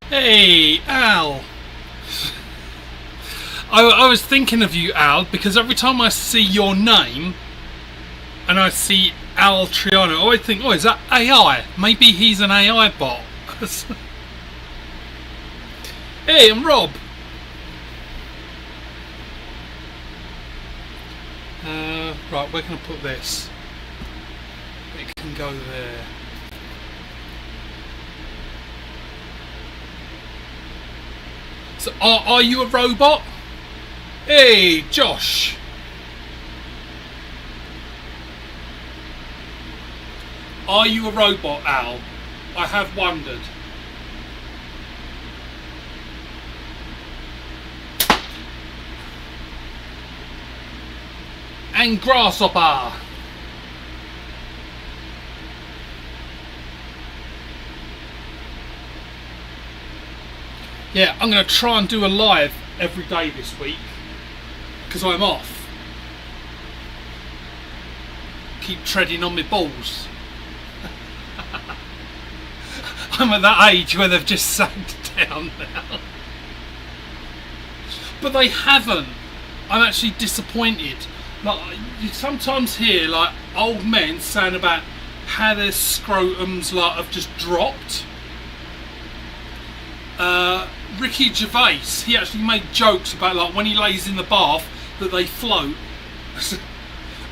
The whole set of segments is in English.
Hey, Al. I was thinking of you, Al, because every time I see your name and I see Al Triano, I always think, oh, is that AI? Maybe he's an AI bot. Hey, I'm Rob. Right, where can I put this? It can go there. So, are you a robot? Hey, Josh. Are you a robot, Al? I have wondered. And Grasshopper. Yeah, I'm going to try and do a live every day this week because I'm off. Keep treading on my balls. I'm at that age where they've just sagged down now. But they haven't. I'm actually disappointed. Like, you sometimes hear like old men saying about how their scrotums like have just dropped. Ricky Gervais, he actually made jokes about like when he lays in the bath that they float.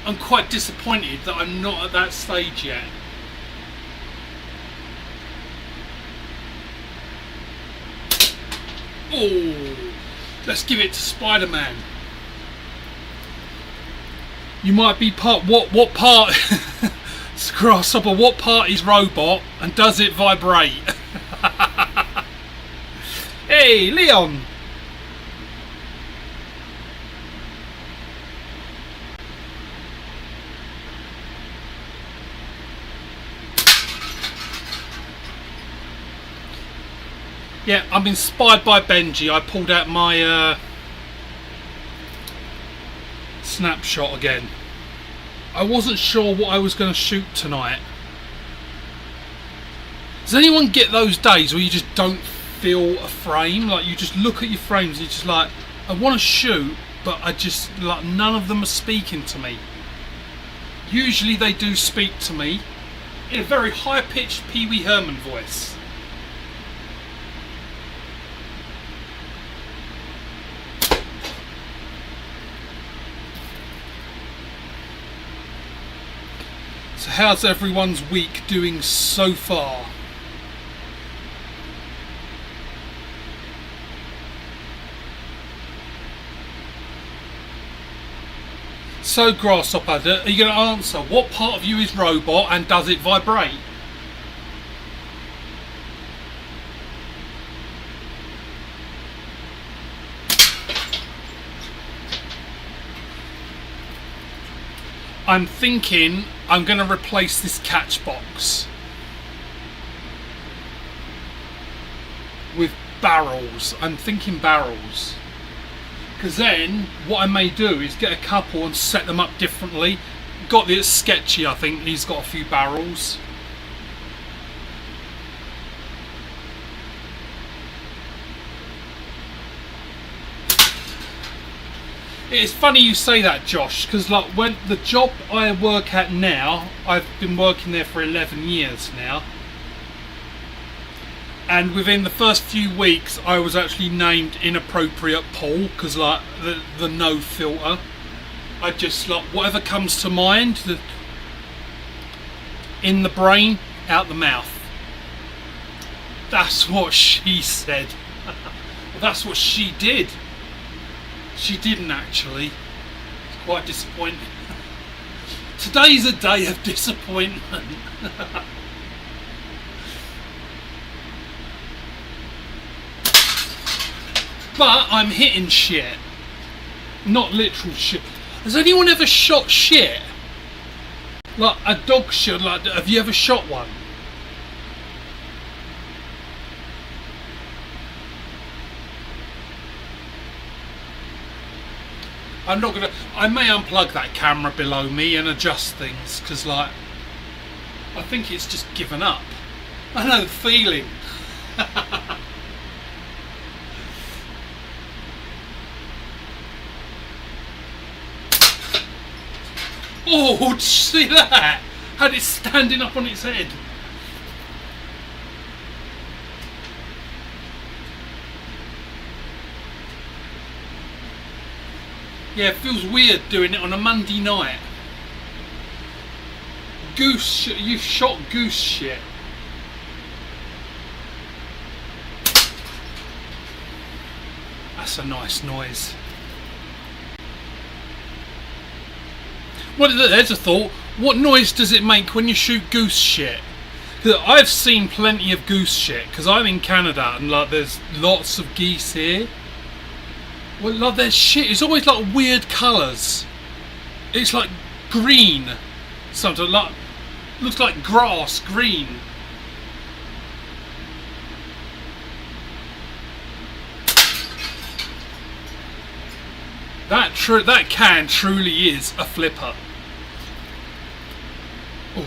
I'm quite disappointed that I'm not at that stage yet. Oh, let's give it to Spider-Man. You might be part. What part? Grasshopper. What part is robot and does it vibrate? Hey, Leon. Yeah, I'm inspired by Benji. I pulled out my snapshot again. I wasn't sure what I was going to shoot tonight. Does anyone get those days where you just don't feel a frame? Like you just look at your frames and you're just like, I want to shoot, but I just like none of them are speaking to me. Usually they do speak to me in a very high-pitched Pee Wee Herman voice. So how's everyone's week doing so far? So Grasshopper, are you going to answer what part of you is robot and does it vibrate? I'm thinking I'm going to replace this catch box with barrels. I'm thinking barrels. Because then what I may do is get a couple and set them up differently. Got this sketchy, I think. He's got a few barrels. It's funny you say that, Josh, because like when the job I work at now, I've been working there for 11 years now, and within the first few weeks I was actually named inappropriate Paul because like the no filter. I just like whatever comes to mind, in the brain, out the mouth. That's what she said. Well, that's what she did. She didn't actually. It's quite disappointing. Today's a day of disappointment. But I'm hitting shit. Not literal shit. Has anyone ever shot shit? Like a dog shit, like have you ever shot one? I'm not gonna. I may unplug that camera below me and adjust things because, like, I think it's just given up. I know the feeling. Oh, did you see that? Had it standing up on its head. Yeah, it feels weird doing it on a Monday night. Goose, you shot goose shit. That's a nice noise. Well, there's a thought. What noise does it make when you shoot goose shit? Because I've seen plenty of goose shit. Because I'm in Canada and like there's lots of geese here. Well, like their shit is always like weird colours. It's like green, something like looks like grass green. That can truly is a flipper. Ooh.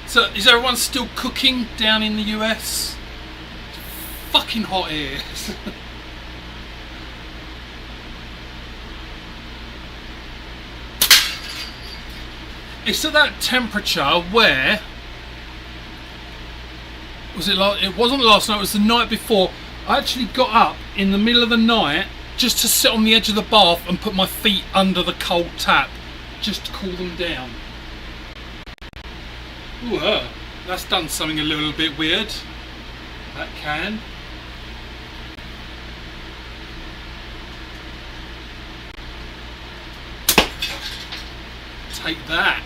So, is everyone still cooking down in the US? It's fucking hot here. It's at that temperature where was it like it wasn't last night, it was the night before. I actually got up in the middle of the night just to sit on the edge of the bath and put my feet under the cold tap just to cool them down. Ooh, that's done something a little bit weird. That can. Take that.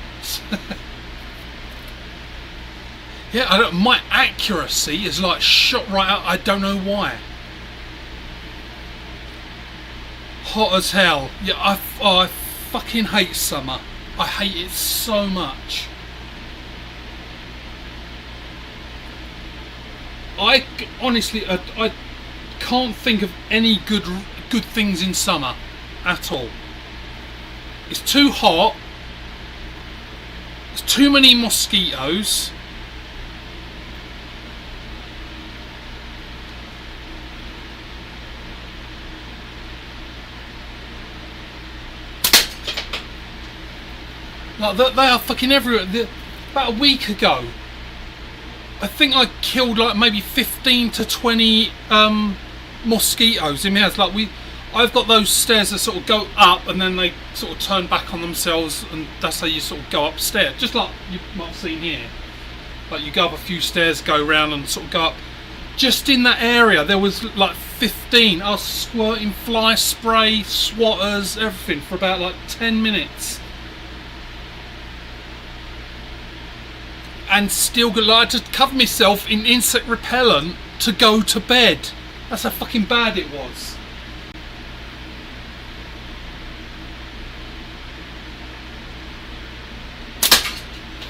Yeah, I don't, my accuracy is like shot right out. I don't know why. Hot as hell. Yeah, I fucking hate summer. I hate it so much. I honestly, I can't think of any good things in summer at all. It's too hot. There's too many mosquitoes. Like they are fucking everywhere. About a week ago, I think I killed like maybe 15 to 20 mosquitoes in my house. Like I've got those stairs that sort of go up and then they sort of turn back on themselves, and that's how you sort of go upstairs. Just like you might have seen here. Like you go up a few stairs, go round and sort of go up. Just in that area, there was like 15. I was squirting fly spray, swatters, everything for about like 10 minutes. And still got like to cover myself in insect repellent to go to bed. That's how fucking bad it was.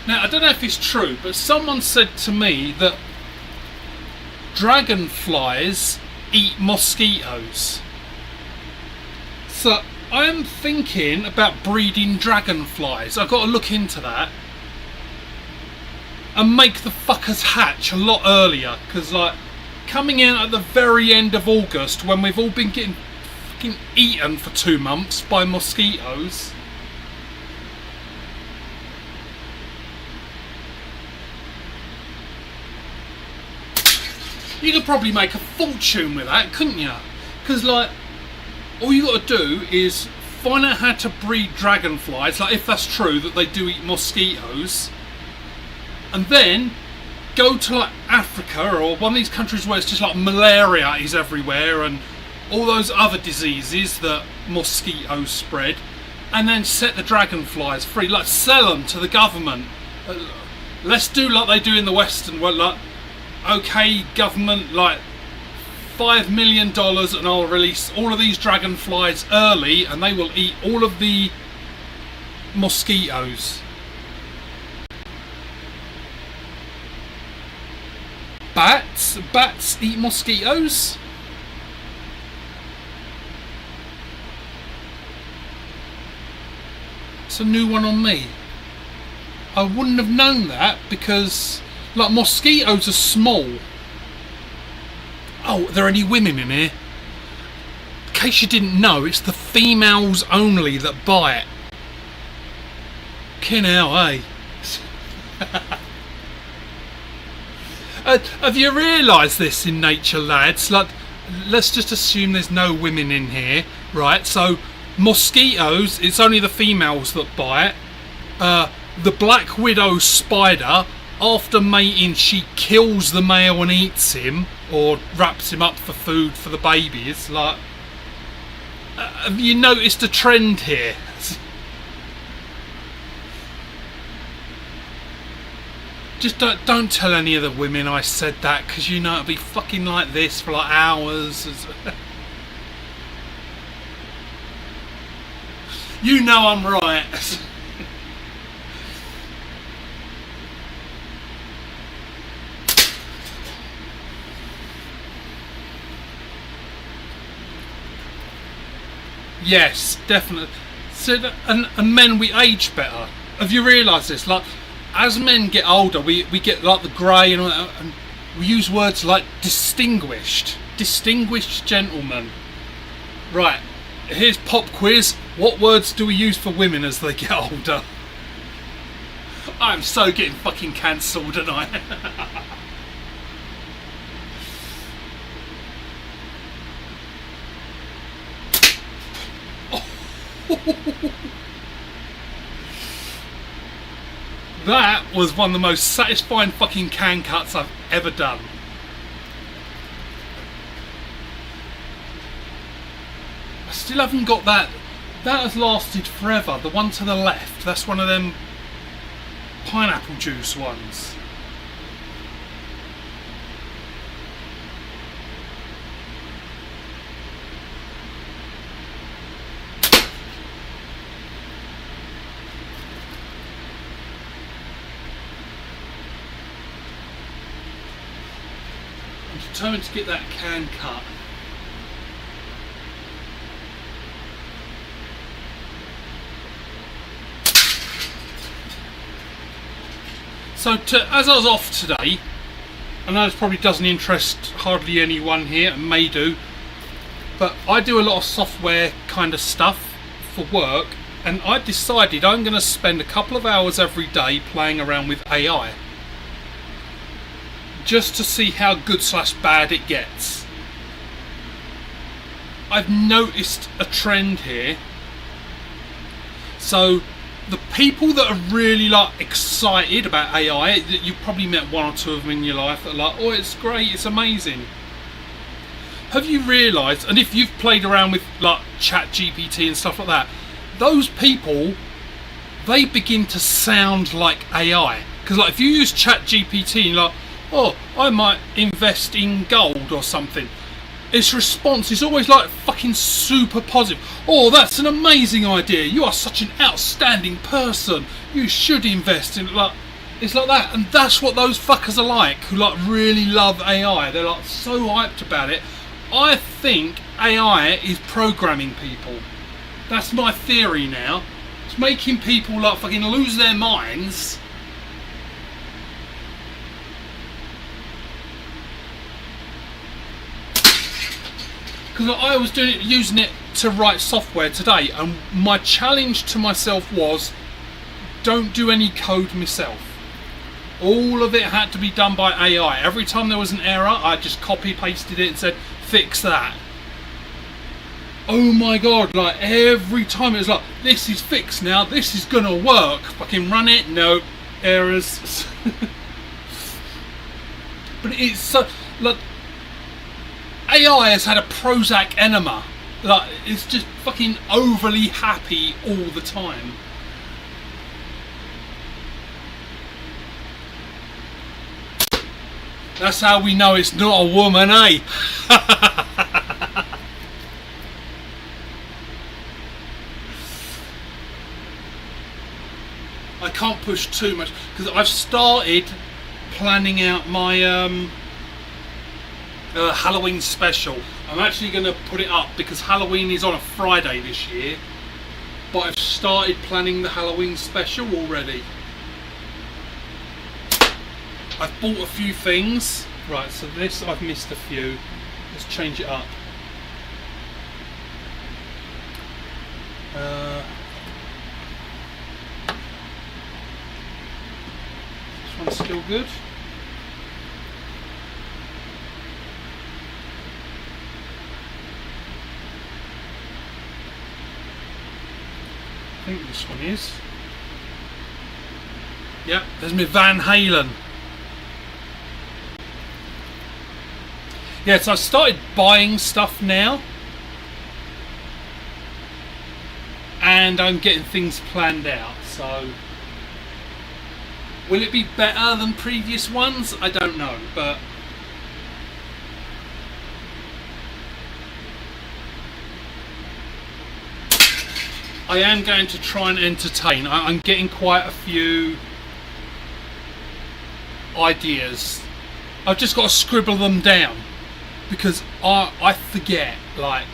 Now I don't know if it's true, but someone said to me that dragonflies eat mosquitoes. So I am thinking about breeding dragonflies. I've got to look into that. And make the fuckers hatch a lot earlier, because like coming in at the very end of August when we've all been getting fucking eaten for 2 months by mosquitoes. You could probably make a fortune with that, couldn't you? Because like all you got to do is find out how to breed dragonflies, like if that's true that they do eat mosquitoes. And then go to like Africa or one of these countries where it's just like malaria is everywhere and all those other diseases that mosquitoes spread, and then set the dragonflies free. Like sell them to the government. Let's do like they do in the Western world. Like, okay, government, like $5 million, and I'll release all of these dragonflies early, and they will eat all of the mosquitoes. Bats eat mosquitoes? It's a new one on me. I wouldn't have known that because like mosquitoes are small. Oh, are there any women in here? case you didn't know, it's the females only that buy it. Kin hell, eh? Have you realised this in nature, lads? Like, let's just assume there's no women in here, right? So, mosquitoes, it's only the females that buy it. The black widow spider, after mating, she kills the male and eats him, or wraps him up for food for the babies. Like, have you noticed a trend here? Just don't tell any of the women I said that, because you know it'll be fucking like this for like hours. You know I'm right. Yes, definitely. So, and men, we age better. Have you realised this? Like, as men get older, we get like the grey, and we use words like distinguished gentleman. Right, here's pop quiz. What words do we use for women as they get older? I'm so getting fucking cancelled tonight. That was one of the most satisfying fucking can cuts I've ever done. I still haven't got that. That has lasted forever. The one to the left, that's one of them pineapple juice ones. Determined to get that can cut. So as I was off today, I know this probably doesn't interest hardly anyone here, and may do, but I do a lot of software kind of stuff for work, and I decided I'm going to spend a couple of hours every day playing around with AI. Just to see how good/bad it gets. I've noticed a trend here. So the people that are really like excited about AI, you've probably met one or two of them in your life that are like, oh, it's great, it's amazing. Have you realised, and if you've played around with like ChatGPT and stuff like that, those people, they begin to sound like AI. Because like if you use ChatGPT and like, oh, I might invest in gold or something, its response is always like fucking super positive. Oh, that's an amazing idea. You are such an outstanding person. You should invest in, like, it's like that. And that's what those fuckers are like, who like really love AI. They're like so hyped about it. I think AI is programming people. That's my theory now. It's making people like fucking lose their minds. Because I was using it to write software today, and my challenge to myself was, don't do any code myself. All of it had to be done by AI. Every time there was an error, I just copy pasted it and said, fix that. Oh my god, like every time it was like, this is fixed now, this is gonna work. Fucking run it, no, errors. But it's so, like, AI has had a Prozac enema. Like, it's just fucking overly happy all the time. That's how we know it's not a woman, eh? I can't push too much because I've started planning out my Halloween special. I'm actually going to put it up because Halloween is on a Friday this year, but I've started planning the Halloween special already. I've bought a few things. Right, so this I've missed a few. Let's change it up. This one's still good. I think this one is. Yep, there's my Van Halen. Yeah, so I started buying stuff now. And I'm getting things planned out, so will it be better than previous ones? I don't know, but I am going to try and entertain. I'm getting quite a few ideas. I've just got to scribble them down because I forget, like,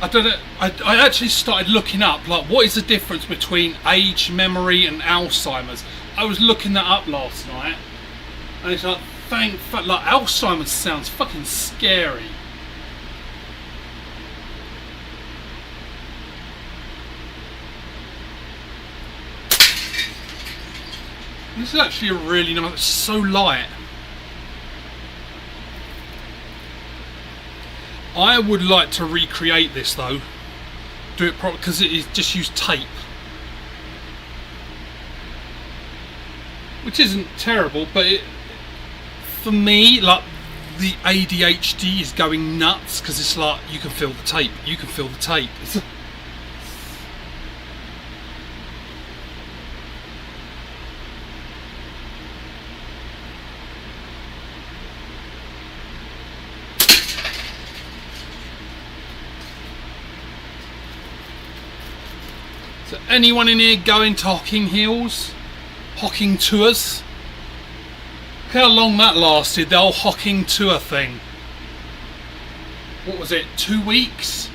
I don't know. I actually started looking up, like, what is the difference between age memory and Alzheimer's. I was looking that up last night, and it's like, like, Alzheimer's sounds fucking scary. This is actually a really nice. It's so light. I would like to recreate this though. Do it properly, because it is just use tape, which isn't terrible, but for me, like, the ADHD is going nuts because it's like you can feel the tape. You can feel the tape. So anyone in here going to Hocking Hills? Hocking tours? Look how long that lasted, the whole Hocking tour thing. What was it, 2 weeks?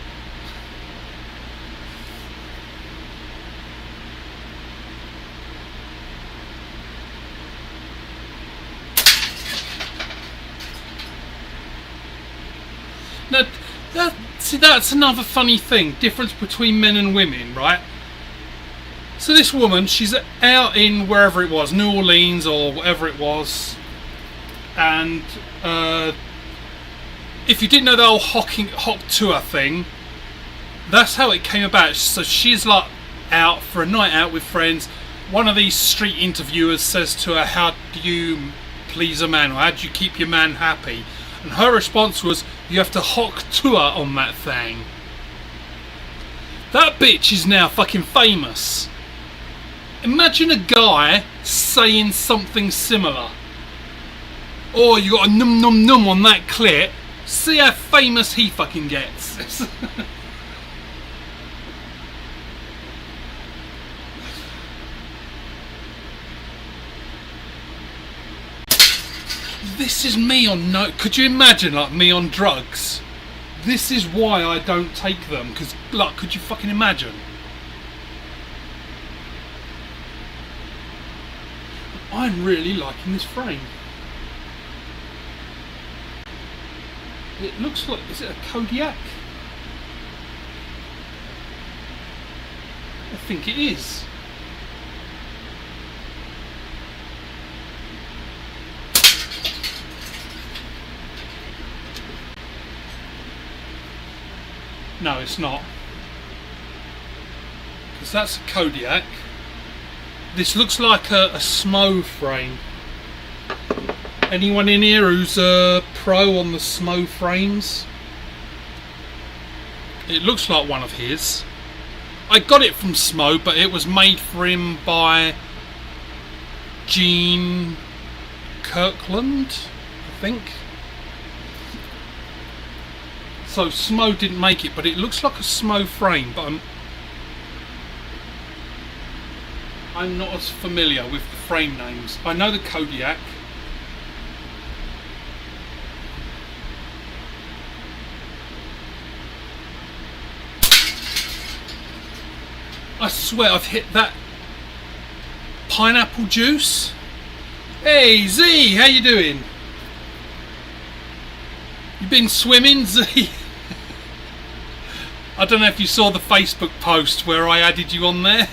Now, see, that's another funny thing, difference between men and women, right? So this woman, she's out in wherever it was, New Orleans or whatever it was, and if you didn't know the whole Hock tour thing, that's how it came about. So she's like out for a night out with friends. One of these street interviewers says to her, "How do you please a man, or how do you keep your man happy?" And her response was, "You have to Hock tour on that thing." That bitch is now fucking famous. Imagine a guy saying something similar. Oh, you got a num num num on that clit. See how famous he fucking gets. This is me on no. Could you imagine, like, me on drugs? This is why I don't take them. Because, like, could you fucking imagine? I'm really liking this frame. It looks like, is it a Kodiak? I think it is. No, it's not. Because that's a Kodiak. This looks like a Smo frame. Anyone in here who's a pro on the Smo frames? It looks like one of his. I got it from Smo, but it was made for him by Gene Kirkland, I think. So Smo didn't make it, but it looks like a Smo frame, but I'm not as familiar with the frame names. I know the Kodiak. I swear I've hit that pineapple juice. Hey Z, how you doing? You been swimming, Z? I don't know if you saw the Facebook post where I added you on there.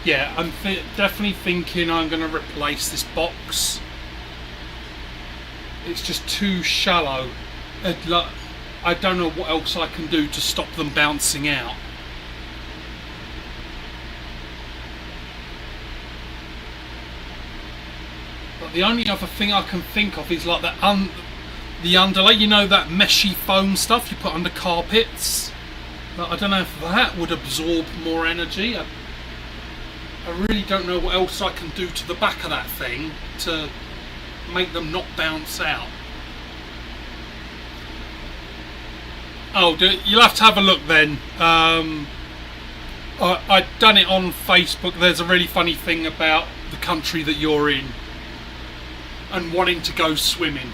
Yeah, I'm definitely thinking I'm going to replace this box. It's just too shallow. I don't know what else I can do to stop them bouncing out. But the only other thing I can think of is like the underlay, you know, that meshy foam stuff you put under carpets. But I don't know if that would absorb more energy. I really don't know what else I can do to the back of that thing to make them not bounce out. Oh, you'll have to have a look then. I'd done it on Facebook. There's a really funny thing about the country that you're in and wanting to go swimming.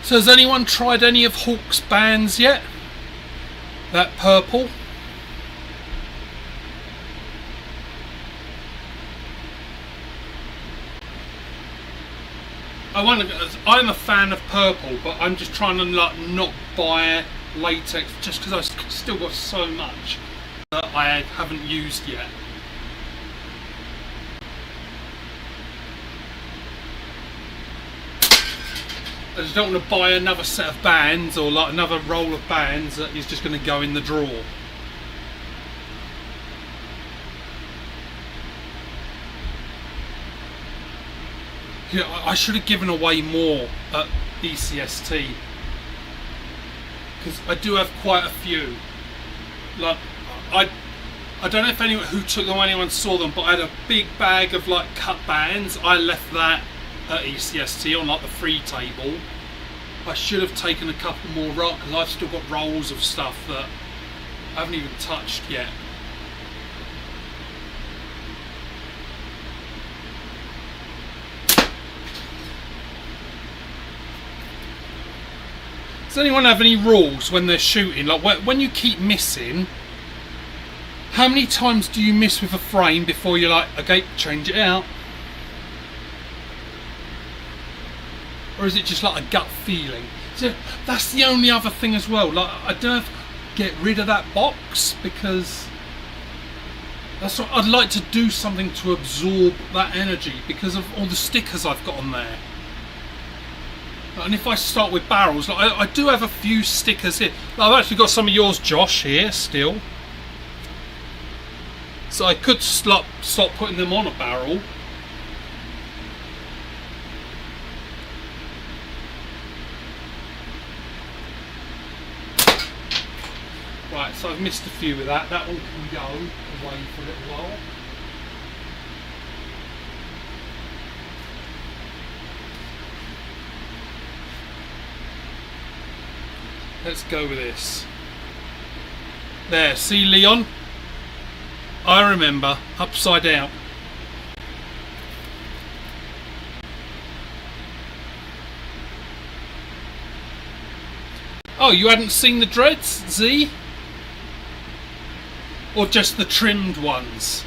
So has anyone tried any of Hawk's bands yet? That purple? I'm a fan of purple, but I'm just trying to not buy latex just because I've still got so much that I haven't used yet. I just don't want to buy another set of bands or like another roll of bands that is just going to go in the drawer. Yeah, I should have given away more at ECST because I do have quite a few. Like I don't know if anyone saw them, but I had a big bag of like cut bands. I left that at ECST on like the free table. I should have taken a couple more because I've still got rolls of stuff that I haven't even touched yet. Does anyone have any rules when they're shooting? Like when you keep missing, how many times do you miss with a frame before you're like, okay, change it out? Or is it just like a gut feeling? So that's the only other thing as well. Like I don't have to get rid of that box because that's what I'd like to do, something to absorb that energy because of all the stickers I've got on there. And if I start with barrels, like I do have a few stickers here. I've actually got some of yours, Josh, here still. So I could stop putting them on a barrel. Right, so I've missed a few with that. That one can go away for a little while. Let's go with this. There, see Leon? I remember, upside down. Oh, you hadn't seen the dreads, Z? Or just the trimmed ones?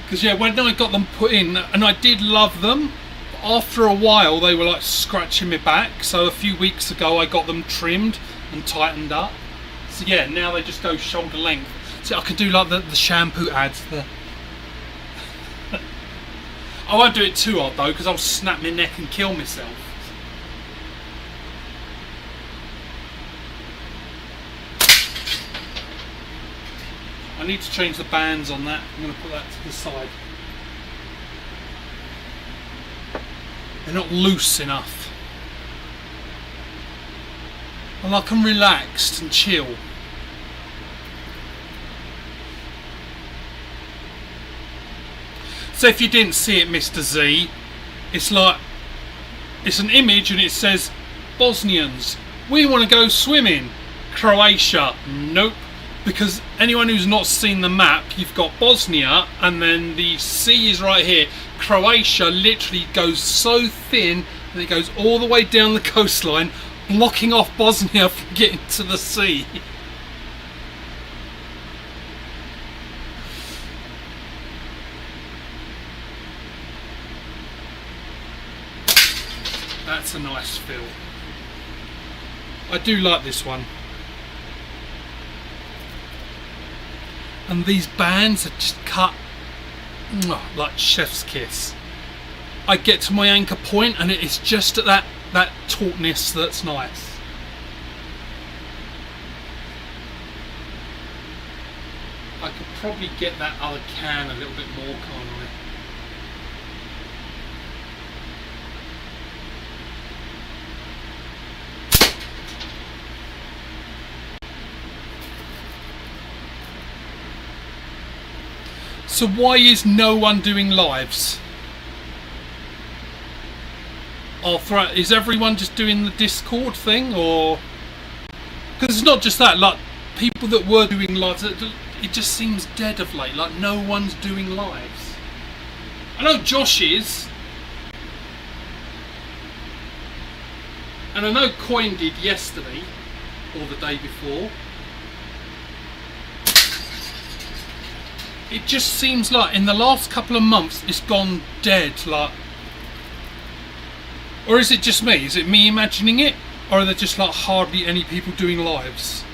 Because yeah, when I got them put in, and I did love them, but after a while they were like scratching me back, so a few weeks ago I got them trimmed and tightened up. So yeah, now they just go shoulder length. So I can do like the shampoo ads. I won't do it too hard though, because I'll snap my neck and kill myself. I need to change the bands on that. I'm going to put that to the side. They're not loose enough. And like I'm relaxed and chill. So if you didn't see it, Mr. Z, it's like, it's an image and it says, Bosnians, we want to go swimming. Croatia, nope. because anyone who's not seen the map, you've got Bosnia, and then the sea is right here. Croatia literally goes so thin that it goes all the way down the coastline, blocking off Bosnia from getting to the sea. That's a nice feel. I do like this one. And these bands are just cut like chef's kiss. I get to my anchor point and it's just at that tautness that's nice. I could probably get that other can a little bit more, can't I? So why is no one doing lives? Is everyone just doing the Discord thing, or because it's not just that, like people that were doing lives, it just seems dead of late, like no one's doing lives. I know Josh is, and I know Coin did yesterday or the day before. It just seems like in the last couple of months it's gone dead, like, or is it just me? Is it me imagining it? Or are there just like hardly any people doing lives?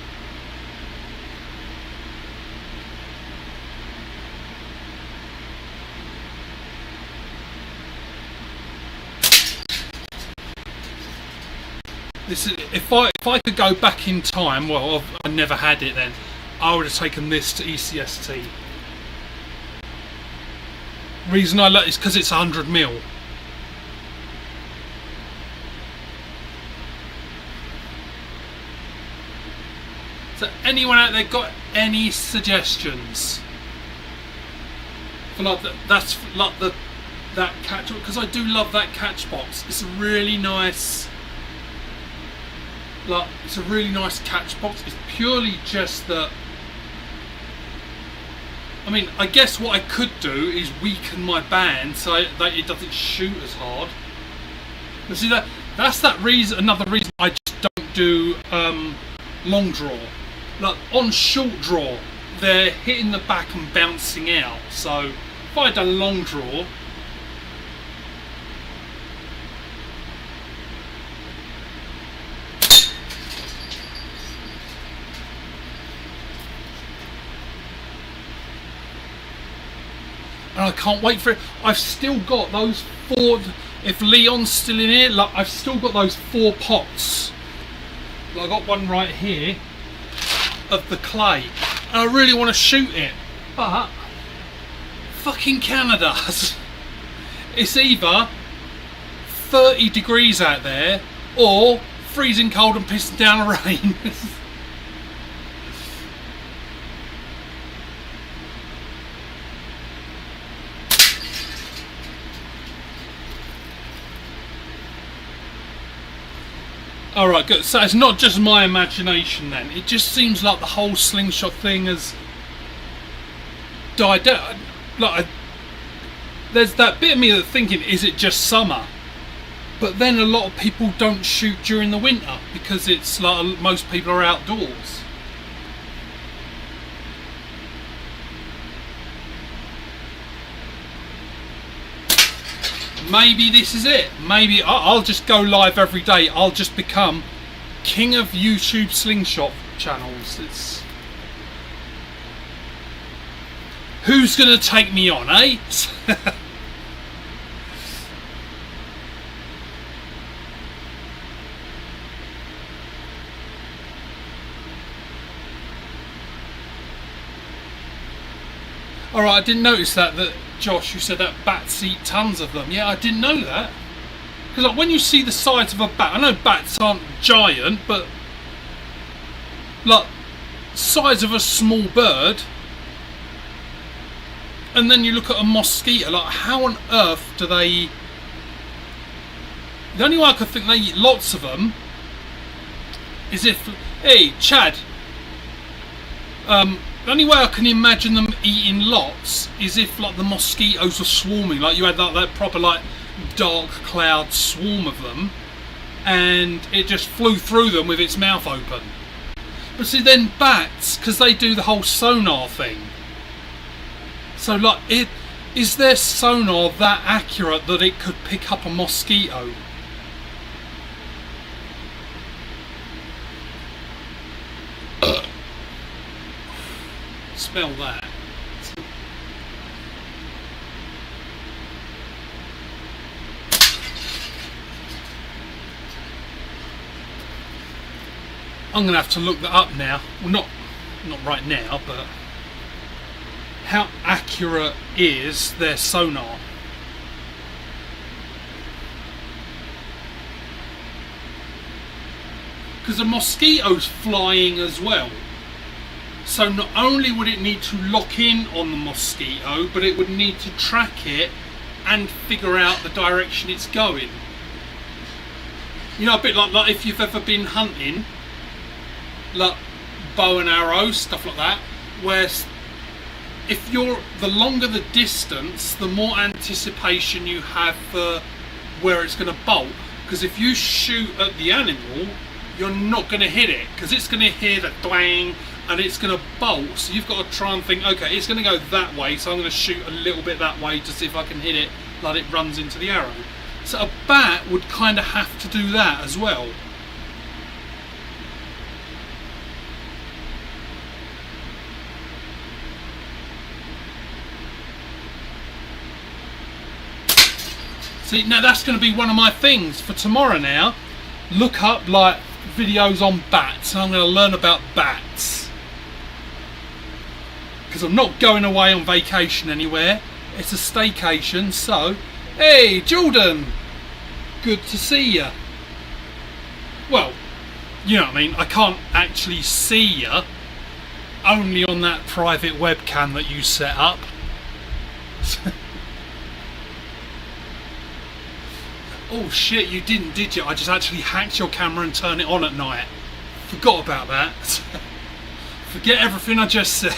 This is, if I could go back in time, well, I never had it then, I would have taken this to ECST. Reason I like it is because it's 100mm. So anyone out there got any suggestions for like that's like that catch, because I do love that catch box. It's a really nice, like it's a really nice catch box. It's purely just that. I mean, I guess what I could do is weaken my band so that it doesn't shoot as hard. You see that's that reason. Another reason I just don't do long draw. Like on short draw, they're hitting the back and bouncing out. So if I had done long draw, and I can't wait for it. I've still got those 4. If Leon's still in here, like I've still got those 4 pots. Like, I got one right here of the clay, and I really want to shoot it, but fucking Canada. It's either 30 degrees out there or freezing cold and pissing down rain. Alright, good. So it's not just my imagination then. It just seems like the whole slingshot thing has died down. Like, there's that bit of me that's thinking, is it just summer? But then a lot of people don't shoot during the winter because it's like most people are outdoors. Maybe this is it. Maybe I'll just go live every day. I'll just become king of YouTube slingshot channels. It's who's gonna take me on, eh? Alright, I didn't notice that Josh, you said that bats eat tons of them. Yeah, I didn't know that. Because like, when you see the size of a bat, I know bats aren't giant, but like size of a small bird. And then you look at a mosquito, like how on earth do they eat? The only way I could think they eat lots of them is if, hey Chad, The only way I can imagine them eating lots is if like the mosquitoes were swarming, like you had like that proper like dark cloud swarm of them, and it just flew through them with its mouth open. But see, then bats, because they do the whole sonar thing. So like, is their sonar that accurate that it could pick up a mosquito? Smell that. I'm gonna have to look that up now. Well, not right now, but how accurate is their sonar? Because the mosquito's flying as well. So not only would it need to lock in on the mosquito, but it would need to track it and figure out the direction it's going. You know, a bit like if you've ever been hunting, like bow and arrow, stuff like that, where if the longer the distance, the more anticipation you have for where it's going to bolt. Because if you shoot at the animal, you're not going to hit it, because it's going to hear the twang and it's going to bolt. So you've got to try and think, okay, it's going to go that way, so I'm going to shoot a little bit that way to see if I can hit it like it runs into the arrow. So a bat would kind of have to do that as well. See, now that's going to be one of my things for tomorrow now. Look up like videos on bats, and I'm going to learn about bats. Because I'm not going away on vacation anywhere. It's a staycation, so... Hey, Jordan! Good to see you. Well, you know what I mean, I can't actually see you. Only on that private webcam that you set up. Oh shit, you didn't, did you? I just actually hacked your camera and turned it on at night. Forgot about that. Forget everything I just said.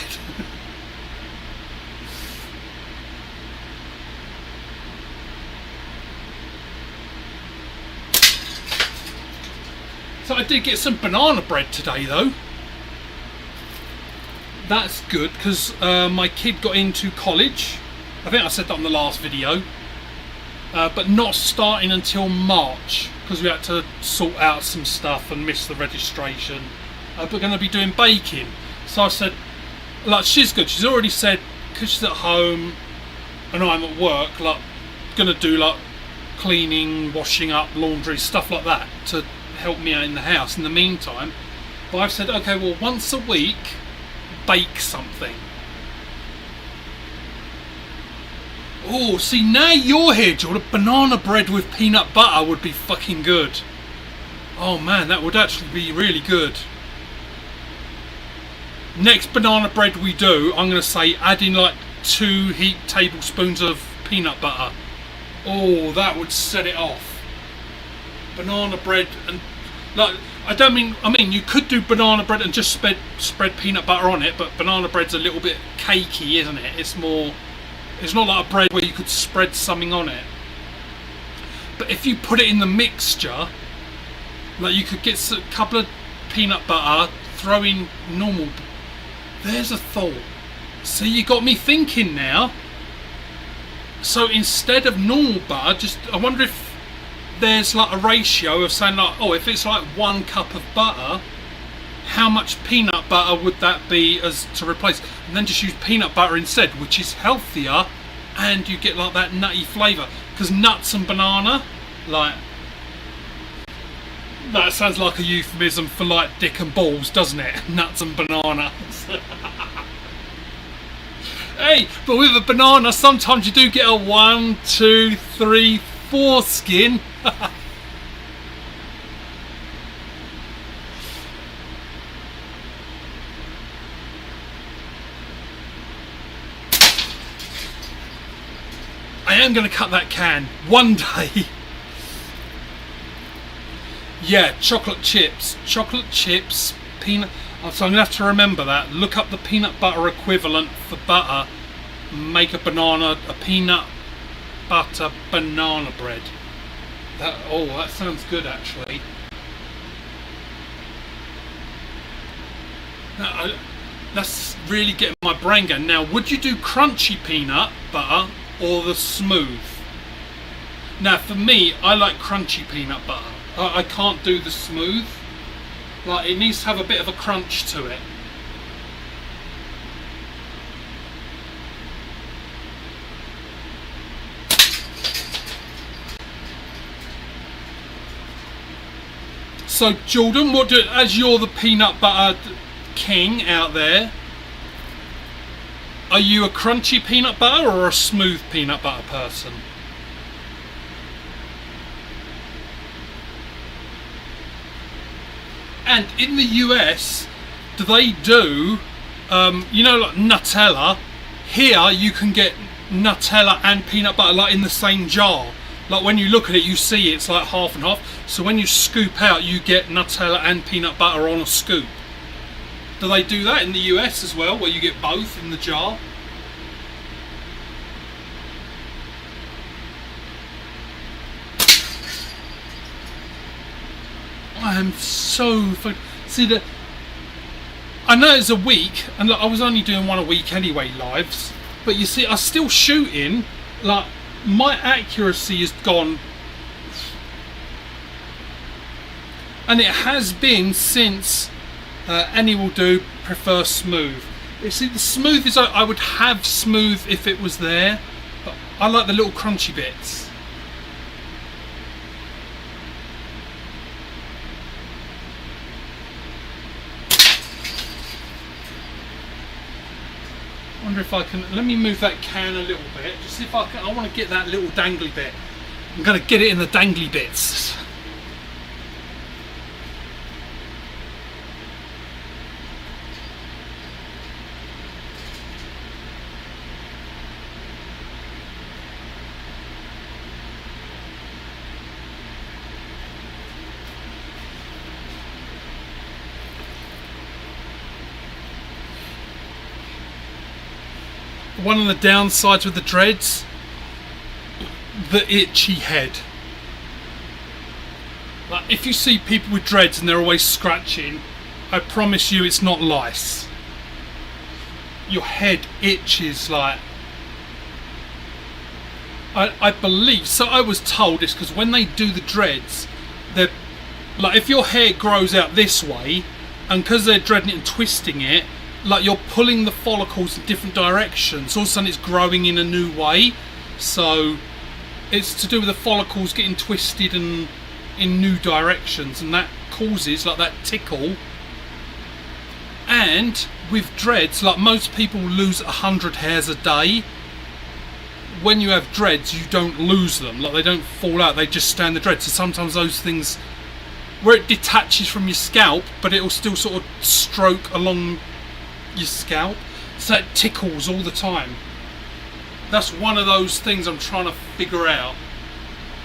So I did get some banana bread today though. That's good, because my kid got into college. I think I said that on the last video. But not starting until March, because we had to sort out some stuff and miss the registration. But we're going to be doing baking. So I said, like, she's good. She's already said, because she's at home and I'm at work, like, going to do like cleaning, washing up, laundry, stuff like that to help me out in the house in the meantime. But I've said, okay, well, once a week, bake something. Oh, see, now you're here, Jordan. Banana bread with peanut butter would be fucking good. Oh man, that would actually be really good. Next banana bread we do, I'm going to say add in like 2 heaped tablespoons of peanut butter. Oh, that would set it off. Banana bread and like, I mean you could do banana bread and just spread peanut butter on it, but banana bread's a little bit cakey, isn't it? It's not like a bread where you could spread something on it. But if you put it in the mixture, like you could get a couple of peanut butter, throw in normal. There's a thought. See, you got me thinking now. So instead of normal butter, I wonder if there's like a ratio of saying like, oh, if it's like 1 cup of butter, how much peanut butter would that be as to replace? And then just use peanut butter instead, which is healthier, and you get like that nutty flavour. Because nuts and banana, like, that sounds like a euphemism for like dick and balls, doesn't it? Nuts and banana. Hey, but with a banana, sometimes you do get a 1, 2, 3, 4 skin. I am going to cut that can one day. Yeah, chocolate chips, peanut. So I'm gonna have to remember that. Look up the peanut butter equivalent for butter. Make a peanut butter banana bread. That sounds good actually. That's really getting my brain going. Now, would you do crunchy peanut butter or the smooth? Now, for me, I like crunchy peanut butter. I can't do the smooth. Like, it needs to have a bit of a crunch to it. So, Jordan, as you're the peanut butter king out there, are you a crunchy peanut butter or a smooth peanut butter person? And in the US, do they do, like Nutella? Here you can get Nutella and peanut butter like in the same jar. Like when you look at it, you see it's like half and half. So when you scoop out, you get Nutella and peanut butter on a scoop. Do they do that in the US as well, where you get both in the jar? I am so see I know it's a week, and look, I was only doing one a week anyway, lives. But you see, I'm still shooting. Like my accuracy has gone, and it has been since. Any will do, prefer smooth. You see, the smooth is, I would have smooth if it was there, but I like the little crunchy bits. I wonder if I can, let me move that can a little bit, just see if I can, I want to get that little dangly bit. I'm going to get it in the dangly bits. One of the downsides with the dreads, the itchy head. Like if you see people with dreads and they're always scratching, I promise you it's not lice. Your head itches like, I believe, so I was told this because when they do the dreads, they're like, if your hair grows out this way, and because they're dreading it and twisting it, like you're pulling the follicles in different directions. All of a sudden it's growing in a new way. So it's to do with the follicles getting twisted and in new directions, and that causes like that tickle. And with dreads, like most people lose 100 hairs a day. When you have dreads, you don't lose them. Like they don't fall out, they just stay in the dreads. So sometimes those things, where it detaches from your scalp, but it will still sort of stroke along your scalp, so it tickles all the time. That's one of those things I'm trying to figure out.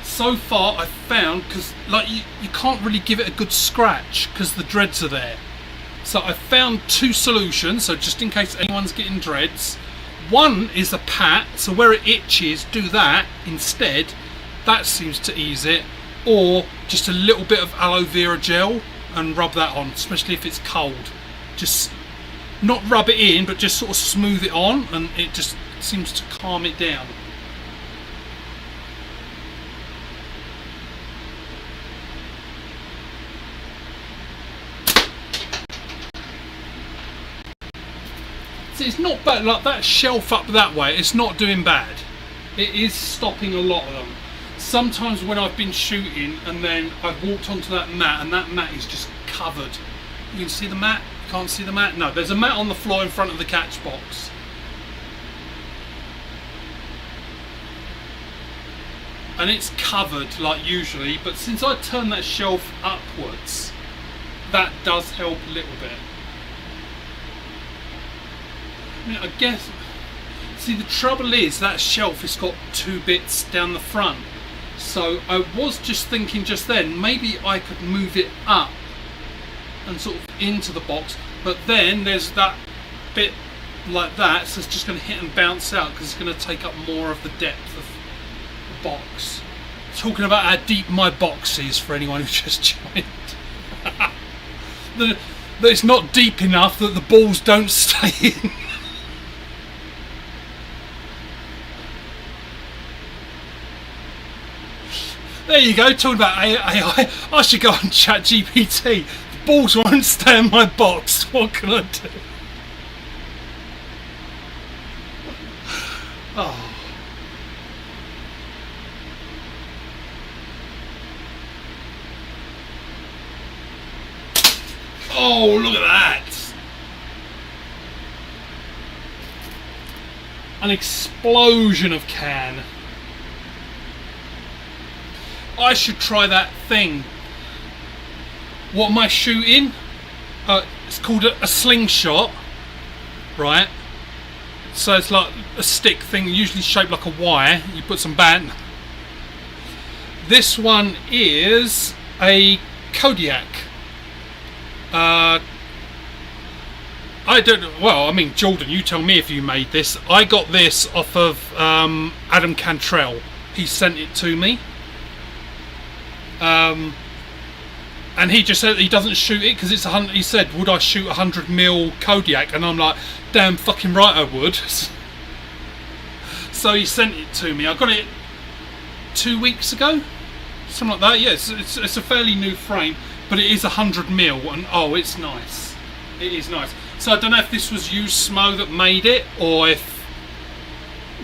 So far I've found, because like you can't really give it a good scratch because the dreads are there. So I found two solutions, so just in case anyone's getting dreads. One is a pat, so where it itches, do that instead. That seems to ease it. Or just a little bit of aloe vera gel and rub that on, especially if it's cold. Just not rub it in, but just sort of smooth it on, and it just seems to calm it down. See, it's not bad, like that shelf up that way, it's not doing bad. It is stopping a lot of them. Sometimes when I've been shooting and then I've walked onto that mat and that mat is just covered. You can see the mat? Can't see the mat? No, there's a mat on the floor in front of the catch box. And it's covered like usually, but since I turn that shelf upwards, that does help a little bit. I mean, I guess, see the trouble is that shelf has got two bits down the front. So I was just thinking just then, maybe I could move it up and sort of into the box, But then there's that bit like that, so it's just going to hit and bounce out because it's going to take up more of the depth of the box. Talking about how deep my box is for anyone who just joined. that it's not deep enough that the balls don't stay in. There you go, talking about AI. I should go on ChatGPT. The balls won't stay in my box. What can I do? Oh. Oh, look at that. An explosion of can. I should try that thing. What am I shooting? It's called a slingshot, right? So it's like a stick thing, usually shaped like a wire. You put some band. This one is a Kodiak. I don't know. Well, I mean, Jordan, you tell me if you made this. I got this off of Adam Cantrell. He sent it to me. And he just said he doesn't shoot it because it's he said, would I shoot 100mm Kodiak? And I'm like, damn fucking right I would. So he sent it to me. I got it 2 weeks ago, something like that. Yes, it's a fairly new frame, but it is 100mm, and oh, it's nice. It is nice. So I don't know if this was you, Smo, that made it, or if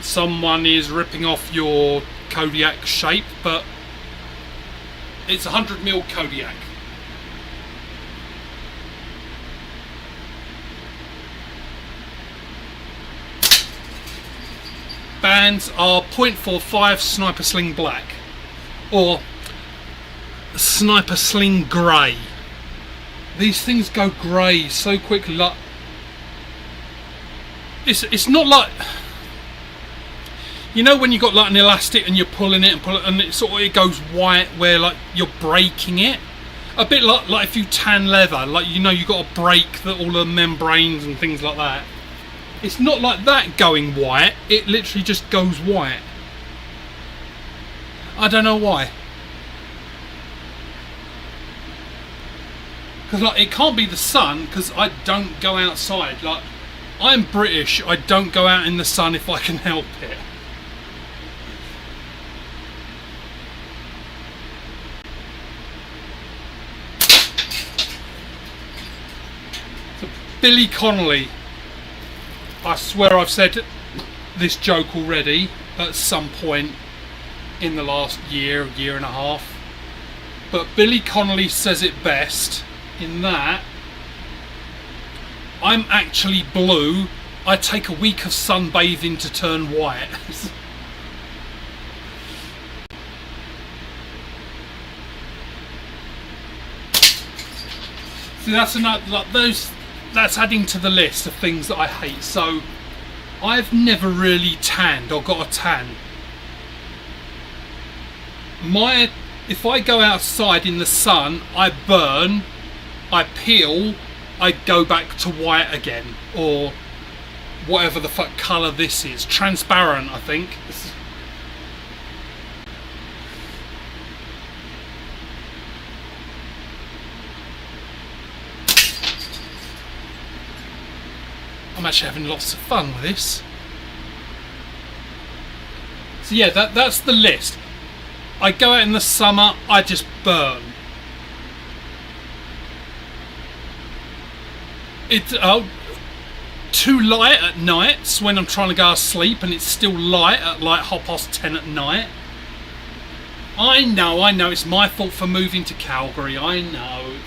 someone is ripping off your Kodiak shape, but it's 100mm Kodiak. Bands are .45 Sniper Sling Black or Sniper Sling Grey. These things go grey so quickly. Like it's not like, you know when you got like an elastic and you're pulling it and it sort of it goes white where like you're breaking it. A bit like if you tan leather, like you know you got to break all the membranes and things like that. It's not like that going white. It literally just goes white. I don't know why. Because like it can't be the sun, because I don't go outside. Like I'm British. I don't go out in the sun if I can help it. So Billy Connolly. I swear I've said this joke already at some point in the last year and a half. But Billy Connolly says it best in that I'm actually blue. I take a week of sunbathing to turn white. See, that's another, like those. That's adding to the list of things that I hate. So I've never really tanned or got a tan. If I go outside in the sun, I burn, I peel, I go back to white again, or whatever the fuck colour this is. Transparent, I think. I'm actually having lots of fun with this. So yeah, that's the list. I go out in the summer, I just burn. It's too light at nights when I'm trying to go to sleep and it's still light at like 10:30 at night. I know, it's my fault for moving to Calgary, I know.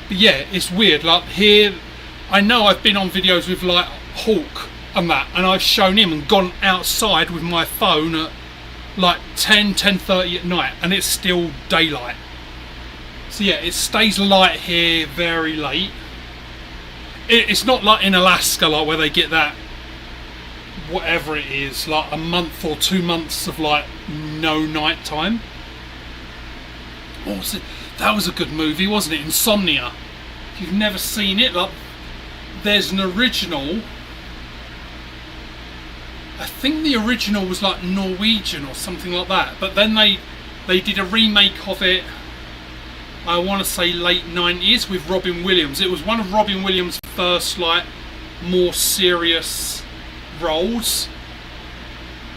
But yeah, it's weird. Like here, I know I've been on videos with like Hawk and that, and I've shown him and gone outside with my phone at like 10:30 at night, and it's still daylight. So yeah, it stays light here very late. It's not like in Alaska, like where they get that whatever it is, like a month or 2 months of like no night time. What was it? That was a good movie, wasn't it? Insomnia. If you've never seen it, like, there's an original. I think the original was like Norwegian or something like that, but then they did a remake of it, I want to say late 90s, with Robin Williams. It was one of Robin Williams' first like more serious roles.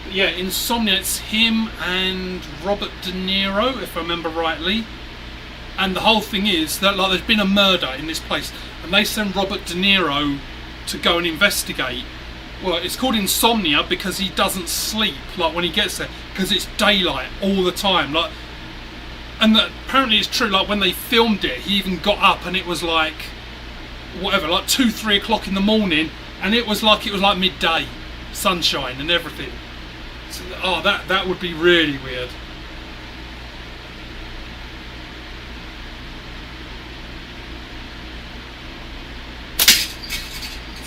But yeah, Insomnia, it's him and Robert De Niro, if I remember rightly. And the whole thing is that like there's been a murder in this place, and they send Robert De Niro to go and investigate. Well, it's called Insomnia because he doesn't sleep like when he gets there, because it's daylight all the time. Like, and that apparently it's true. Like when they filmed it, he even got up and it was like whatever, like 2-3 o'clock in the morning, and it was like midday, sunshine and everything. So, oh, that would be really weird.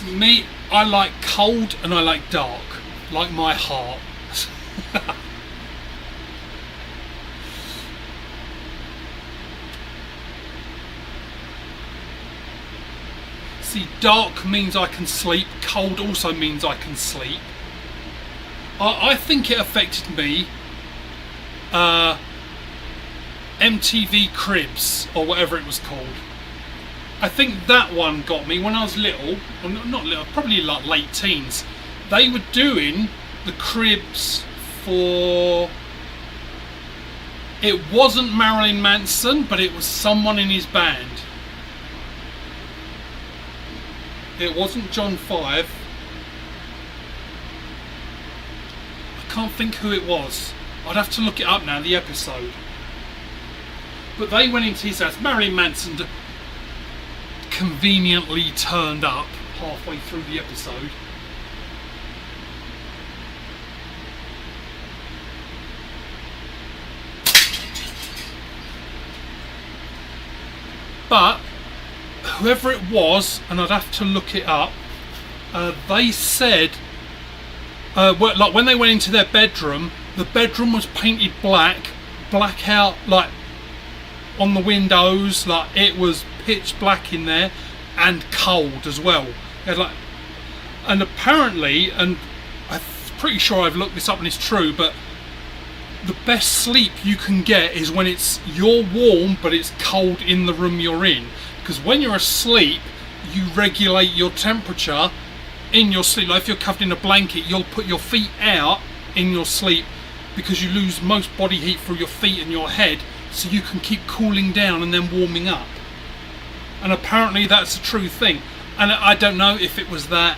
Me, I like cold and I like dark, like my heart. See, dark means I can sleep, cold also means I can sleep. I think it affected me. MTV Cribs, or whatever it was called. I think that one got me when I was little, or not little, probably like late teens. They were doing the Cribs for... It wasn't Marilyn Manson, but it was someone in his band. It wasn't John 5. I can't think who it was. I'd have to look it up now, the episode. But they went into his house. Marilyn Manson conveniently turned up halfway through the episode. But whoever it was, and I'd have to look it up, they said like when they went into their bedroom, the bedroom was painted black out, like on the windows, like it was pitch black in there, and cold as well. And apparently, and I'm pretty sure I've looked this up and it's true, but the best sleep you can get is when you're warm but it's cold in the room you're in, because when you're asleep you regulate your temperature in your sleep. Like if you're covered in a blanket, you'll put your feet out in your sleep because you lose most body heat through your feet and your head, so you can keep cooling down and then warming up. And apparently that's a true thing. And I don't know if it was that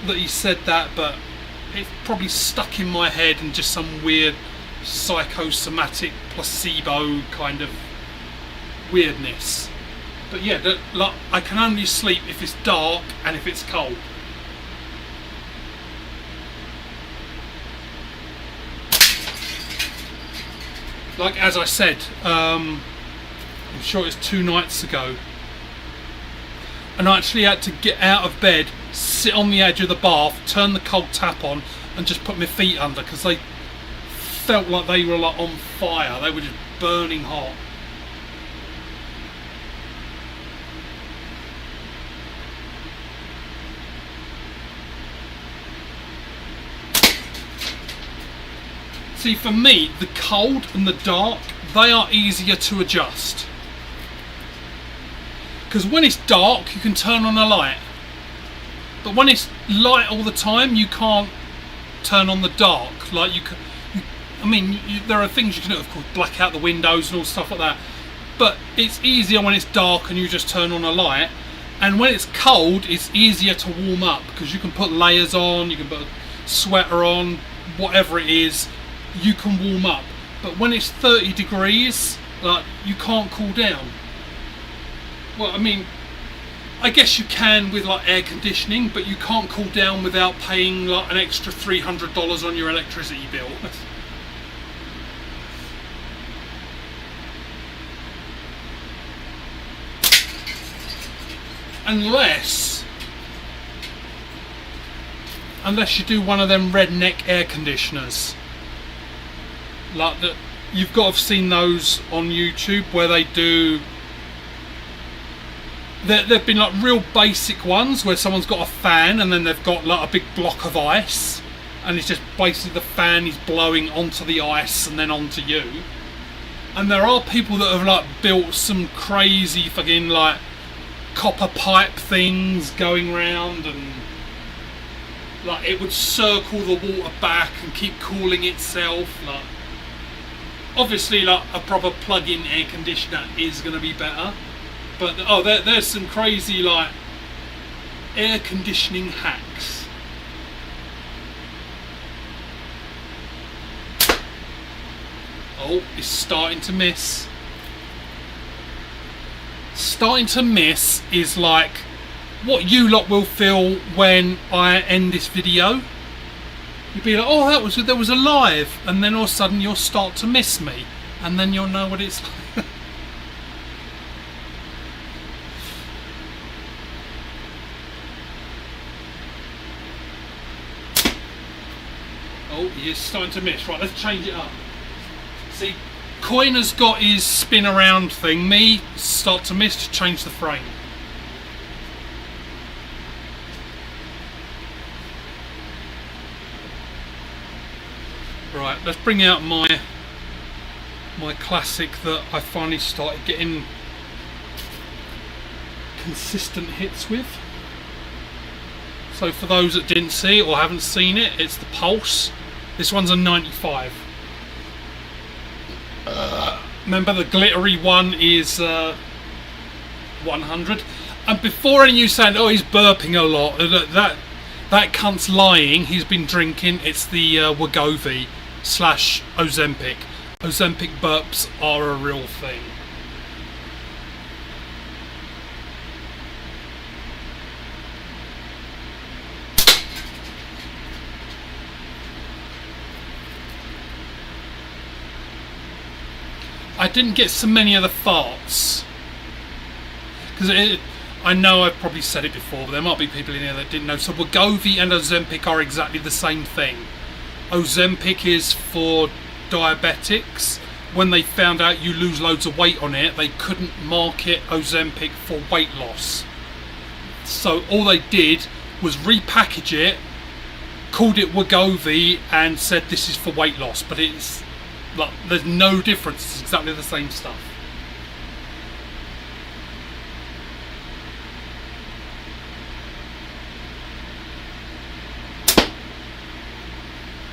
he said that, but it probably stuck in my head and just some weird psychosomatic placebo kind of weirdness. But yeah, like, I can only sleep if it's dark and if it's cold. Like as I said, I'm sure it's 2 nights ago, and I actually had to get out of bed, sit on the edge of the bath, turn the cold tap on and just put my feet under, because they felt like they were like on fire. They were just burning hot. See, for me, the cold and the dark, they are easier to adjust. Because when it's dark, you can turn on a light. But when it's light all the time, you can't turn on the dark. Like there are things you can do, of course, black out the windows and all stuff like that. But it's easier when it's dark and you just turn on a light. And when it's cold, it's easier to warm up because you can put layers on, you can put a sweater on, whatever it is, you can warm up. But when it's 30 degrees, like, you can't cool down. Well, I mean, I guess you can with like air conditioning, but you can't cool down without paying like an extra $300 on your electricity bill. unless you do one of them redneck air conditioners. Like that, you've got to have seen those on YouTube where they do. There've been like real basic ones where someone's got a fan and then they've got like a big block of ice, and it's just basically the fan is blowing onto the ice and then onto you. And there are people that have like built some crazy fucking like copper pipe things going round, and like it would circle the water back and keep cooling itself. Like obviously like a proper plug-in air conditioner is going to be better, but there's some crazy like air conditioning hacks. Oh, it's starting to miss. Starting to miss is like what you lot will feel when I end this video. You'll be like, oh, there was a live, and then all of a sudden you'll start to miss me, and then you'll know what it's like. Oh, you're starting to miss. Right, let's change it up. See, Coin has got his spin around thing. Me, start to miss to change the frame. Right, let's bring out my classic that I finally started getting consistent hits with. So for those that didn't see it or haven't seen it, it's the Pulse. This one's a 95. Remember the glittery one is 100. And before any of you saying, oh, he's burping a lot, that cunt's lying. He's been drinking. It's the Wegovy / Ozempic. Ozempic burps are a real thing. I didn't get so many of the farts because I know I've probably said it before, but there might be people in here that didn't know. So Wegovy and Ozempic are exactly the same thing. Ozempic is for diabetics. When they found out you lose loads of weight on it, they couldn't market Ozempic for weight loss. So all they did was repackage it, called it Wegovy, and said this is for weight loss. But it's like there's no difference. It's exactly the same stuff.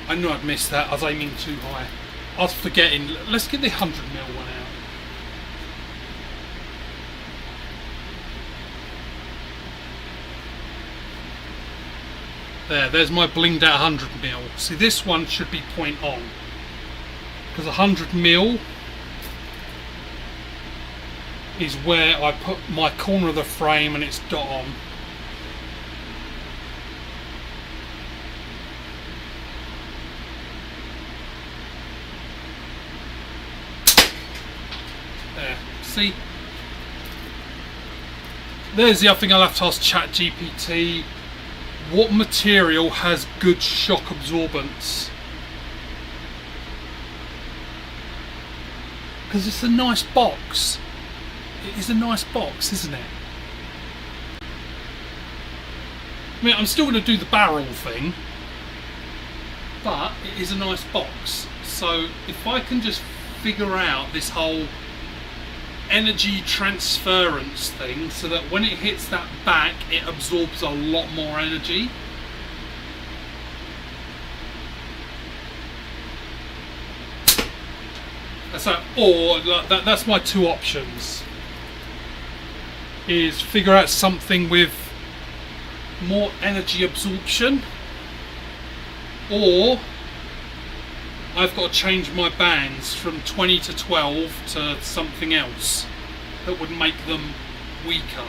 I knew I'd missed that. I was aiming too high. I was forgetting. Let's get the 100mm one out. There's my blinged out 100mm. See, this one should be point on, because 100mm is where I put my corner of the frame and it's dot on. There, see? There's the other thing I'll have to ask ChatGPT. What material has good shock absorbance? Because it's a nice box. It is a nice box, isn't it? I mean, I'm still going to do the barrel thing, but it is a nice box. So if I can just figure out this whole energy transference thing so that when it hits that back, it absorbs a lot more energy. So, or that's my two options, is figure out something with more energy absorption, or I've got to change my bands from 20 to 12 to something else that would make them weaker.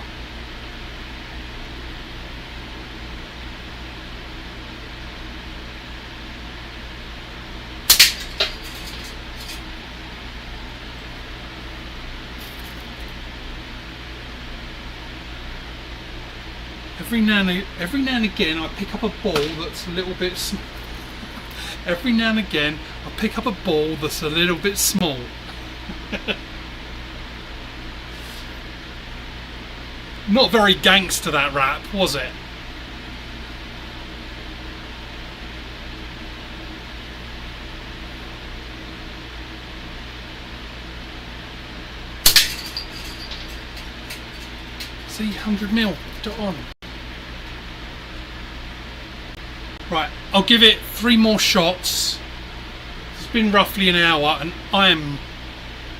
every now and again I pick up a ball that's a little bit small. Every now and again I pick up a ball that's a little bit small. Not very gangster, that rap, was it? See, 100mm, put it on. Right, I'll give it 3 more shots. It's been roughly an hour and I am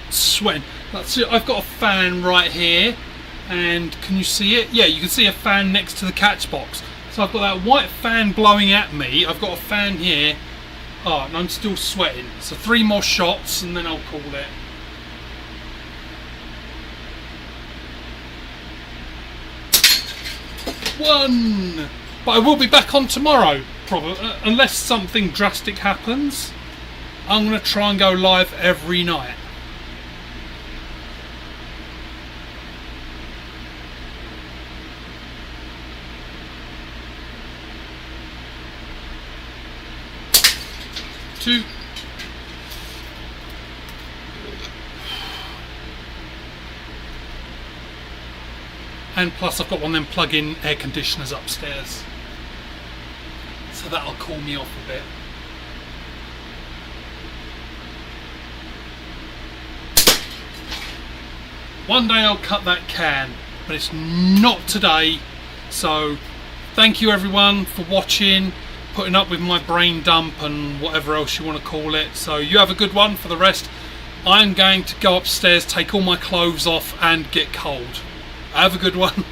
sweating. That's it. I've got a fan right here, and can you see it? Yeah, you can see a fan next to the catch box. So I've got that white fan blowing at me. I've got a fan here. Oh, and I'm still sweating. So 3 more shots and then I'll call it. One! But I will be back on tomorrow, probably, unless something drastic happens. I'm going to try and go live every night. Two. And plus I've got one of them plug-in air conditioners upstairs, so that'll cool me off a bit. One day I'll cut that can, but it's not today. So thank you everyone for watching, putting up with my brain dump and whatever else you want to call it. So you have a good one. For the rest, I'm going to go upstairs, take all my clothes off and get cold. Have a good one.